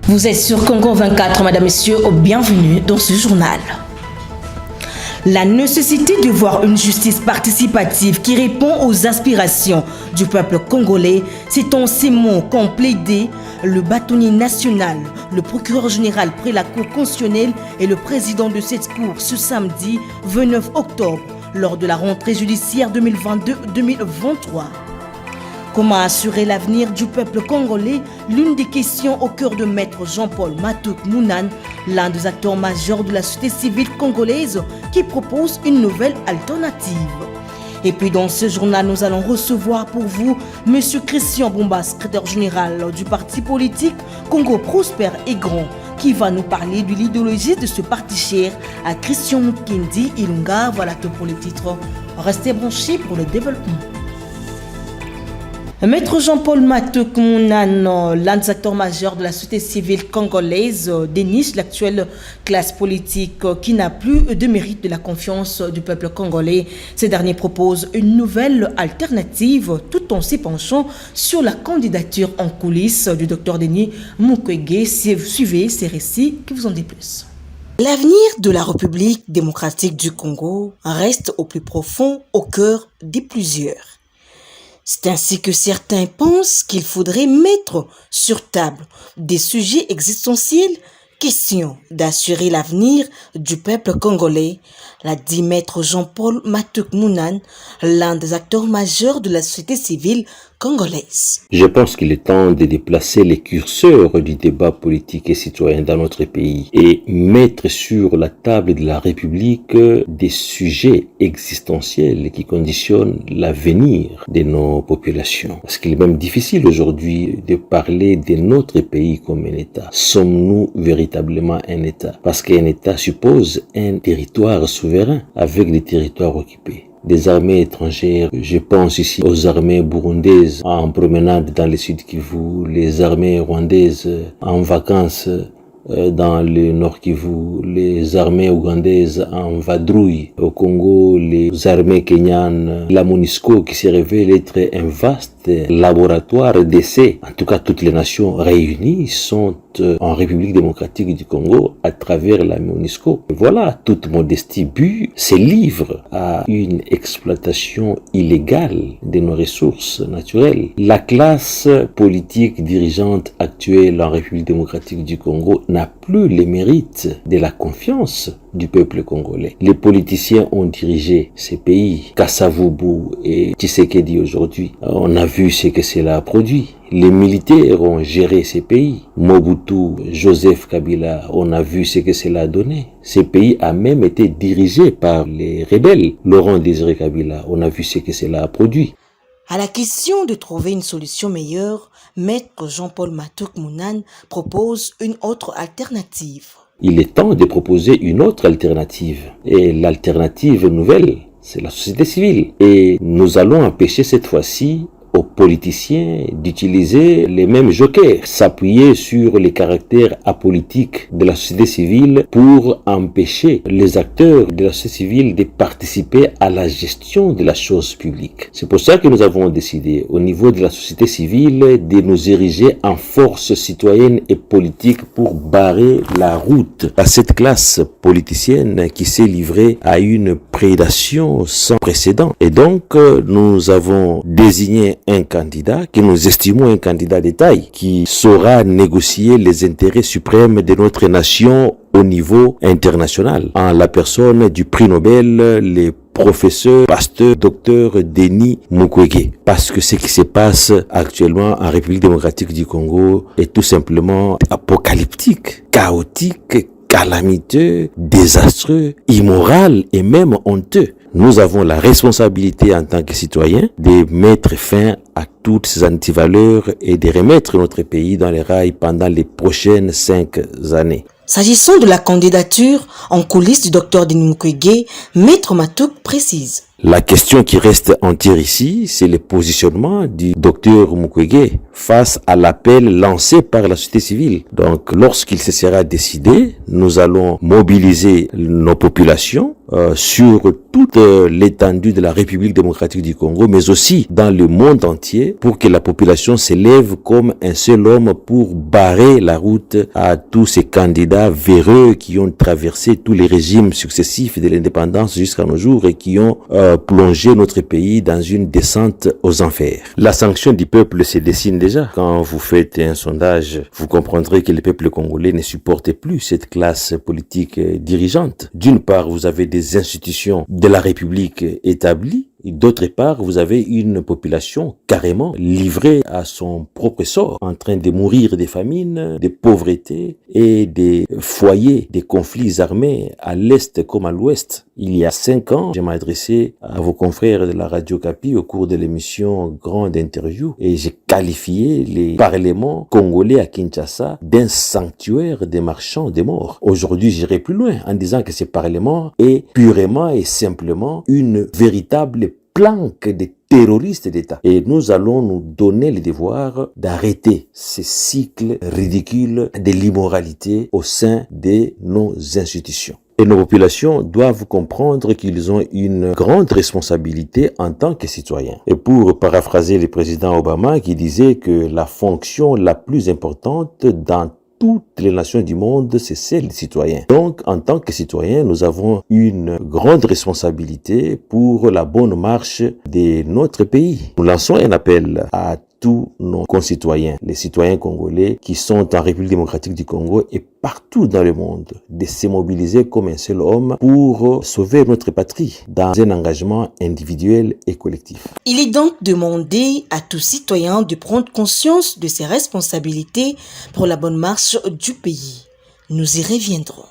Vous êtes sur Congo 24, mesdames, messieurs, bienvenue dans ce journal. La nécessité de voir une justice participative qui répond aux aspirations du peuple congolais, c'est en ces mots qu'ont plaidé le bâtonnier national, le procureur général près la Cour constitutionnelle et le président de cette cour ce samedi 29 octobre lors de la rentrée judiciaire 2022-2023. Comment assurer l'avenir du peuple congolais? L'une des questions au cœur de Maître Jean-Paul Matuk Mounan, l'un des acteurs majeurs de la société civile congolaise qui propose une nouvelle alternative. Et puis dans ce journal, nous allons recevoir pour vous M. Christian Bomba, secrétaire général du parti politique Congo Prospère et Grand, qui va nous parler de l'idéologie de ce parti cher à Christian Mukindi Ilunga. Voilà tout pour les titres. Restez branchés pour le développement. Maître Jean-Paul Matuk Mounan, l'un des acteurs majeurs de la société civile congolaise, déniche l'actuelle classe politique qui n'a plus de mérite de la confiance du peuple congolais. Ces derniers proposent une nouvelle alternative tout en s'y penchant sur la candidature en coulisses du Dr Denis Mukwege. Suivez ces récits qui vous en disent plus. L'avenir de la République démocratique du Congo reste au plus profond au cœur des plusieurs. C'est ainsi que certains pensent qu'il faudrait mettre sur table des sujets existentiels, question d'assurer l'avenir du peuple congolais, l'a dit Maître Jean-Paul Matuk Mounan, l'un des acteurs majeurs de la société civile congolaise. Je pense qu'il est temps de déplacer les curseurs du débat politique et citoyen dans notre pays et mettre sur la table de la République des sujets existentiels qui conditionnent l'avenir de nos populations. Parce qu'il est même difficile aujourd'hui de parler de notre pays comme un État. Sommes-nous véritablement un État? Parce qu'un État suppose un territoire souverain avec des territoires occupés. Des armées étrangères, je pense ici aux armées burundaises en promenade dans le sud Kivu, les armées rwandaises en vacances dans le nord Kivu, les armées ougandaises en vadrouille au Congo, les armées kenyanes, la MONUSCO qui se révèle être un vaste laboratoire d'essais. En tout cas, toutes les nations réunies sont en République démocratique du Congo à travers la MONUSCO. Voilà, toute modestie but se livre à une exploitation illégale de nos ressources naturelles. La classe politique dirigeante actuelle en République démocratique du Congo n'a plus les mérites de la confiance du peuple congolais. Les politiciens ont dirigé ces pays, Kasavubu et Tshisekedi aujourd'hui. On a vu ce que cela a produit. Les militaires ont géré ces pays. Mobutu, Joseph Kabila, on a vu ce que cela a donné. Ces pays a même été dirigés par les rebelles. Laurent Désiré Kabila, on a vu ce que cela a produit. À la question de trouver une solution meilleure, Maître Jean-Paul Matuk Mounan propose une autre alternative. Il est temps de proposer une autre alternative. Et l'alternative nouvelle, c'est la société civile. Et nous allons empêcher cette fois-ci aux politiciens d'utiliser les mêmes jokers, s'appuyer sur les caractères apolitiques de la société civile pour empêcher les acteurs de la société civile de participer à la gestion de la chose publique. C'est pour ça que nous avons décidé au niveau de la société civile de nous ériger en force citoyenne et politique pour barrer la route à cette classe politicienne qui s'est livrée à une prédation sans précédent. Et donc, nous avons désigné un candidat que nous estimons un candidat de taille qui saura négocier les intérêts suprêmes de notre nation au niveau international en la personne du prix Nobel, le professeur, pasteur, docteur Denis Mukwege. Parce que ce qui se passe actuellement en République démocratique du Congo est tout simplement apocalyptique, chaotique, calamiteux, désastreux, immoral et même honteux. Nous avons la responsabilité en tant que citoyens de mettre fin à toutes ces antivaleurs et de remettre notre pays dans les rails pendant les prochaines 5 années. S'agissant de la candidature en coulisses du Dr Denis Mukwege, Maître Matuk précise. La question qui reste entière ici, c'est le positionnement du Dr Mukwege face à l'appel lancé par la société civile. Donc, lorsqu'il se sera décidé, nous allons mobiliser nos populations sur toute l'étendue de la République démocratique du Congo, mais aussi dans le monde entier, pour que la population s'élève comme un seul homme pour barrer la route à tous ces candidats véreux qui ont traversé tous les régimes successifs de l'indépendance jusqu'à nos jours et qui ont plongé notre pays dans une descente aux enfers. La sanction du peuple se dessine déjà. Quand vous faites un sondage, vous comprendrez que le peuple congolais ne supporte plus cette classe politique dirigeante. D'une part, vous avez des institutions de la République établies. D'autre part, vous avez une population carrément livrée à son propre sort, en train de mourir de famine, de pauvreté et des foyers, des conflits armés à l'est comme à l'ouest. Il y a 5 ans, je m'adressais à vos confrères de la Radio Kapi au cours de l'émission Grande Interview et j'ai qualifié les parlements congolais à Kinshasa d'un sanctuaire des marchands de morts. Aujourd'hui, j'irai plus loin en disant que ce parlement est purement et simplement une véritable planque de terroristes d'État. Et nous allons nous donner le devoir d'arrêter ce cycle ridicule de l'immoralité au sein de nos institutions. Et nos populations doivent comprendre qu'ils ont une grande responsabilité en tant que citoyens. Et pour paraphraser le président Obama qui disait que la fonction la plus importante dans toutes les nations du monde, c'est celle des citoyens. Donc, en tant que citoyens, nous avons une grande responsabilité pour la bonne marche de notre pays. Nous lançons un appel à tous nos concitoyens, les citoyens congolais qui sont en République démocratique du Congo et partout dans le monde, de se mobiliser comme un seul homme pour sauver notre patrie dans un engagement individuel et collectif. Il est donc demandé à tout citoyen de prendre conscience de ses responsabilités pour la bonne marche du pays. Nous y reviendrons.